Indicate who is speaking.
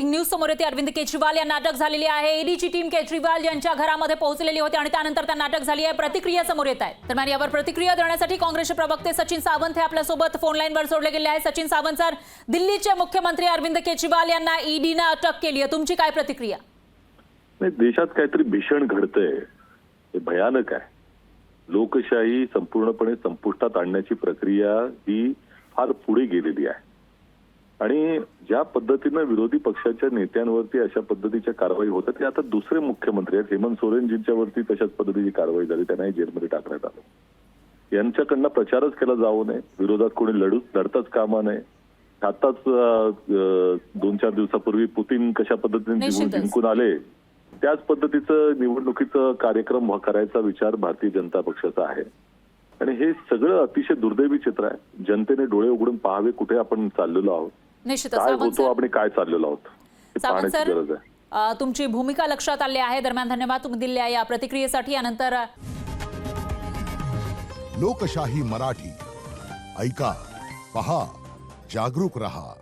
Speaker 1: Breaking news समोर येते। अरविंद केजरीवाल यांना अटक झालेली आहे। ईडीची टीम केजरीवाल यांच्या घरामध्ये पोहोचलेली होती आणि त्यानंतर त्यांना अटक झाली आहे। प्रतिक्रिया समोर येत आहे। दरम्यान यावर प्रतिक्रिया देण्यासाठी काँग्रेसचे प्रवक्ते सचिन सावंत हे आपल्यासोबत फोन लाईनवर जोडले गेले आहेत। सचिन सावंत सर, दिल्लीचे मुख्यमंत्री अरविंद केजरीवाल यांना ईडीने अटक केली आहे, तुमची काय प्रतिक्रिया?
Speaker 2: देशात काहीतरी भीषण घडतंय, हे भयानक आहे। लोकशाही संपूर्णपणे संपुष्टात आणण्याची प्रक्रिया ही फार पुढे गेलेली आहे आणि ज्या पद्धतीने विरोधी पक्षाच्या नेत्यांवरती अशा पद्धतीच्या कारवाई होतात, ते आता दुसरे मुख्यमंत्री आहेत हेमंत सोरेनजींच्यावरती तशाच पद्धतीची कारवाई झाली, त्यांनाही जेलमध्ये टाकण्यात आलं। यांच्याकडनं प्रचारच केला जाऊ नये, विरोधात कोणी लढताच कामा नये। आताच 2-4 दिवसापूर्वी पुतीन कशा पद्धतीने जिंकून आले, त्याच पद्धतीचं निवडणुकीचं कार्यक्रम करायचा विचार भारतीय जनता पक्षाचा आहे आणि हे सगळं अतिशय दुर्दैवी चित्र आहे। जनतेने डोळे उघडून पाहावे कुठे आपण चाललेलो आहोत, काय होतो आपण, काय चाललेलो आहोत, हे पाहण्याची गरज आहे।
Speaker 1: तुमची भूमिका लक्षात आली आहे। दरम्यान धन्यवाद तुम्ही दिलेल्या या प्रतिक्रियेसाठी। यानंतर
Speaker 3: लोकशाही मराठी ऐका, पहा, जागरूक रहा।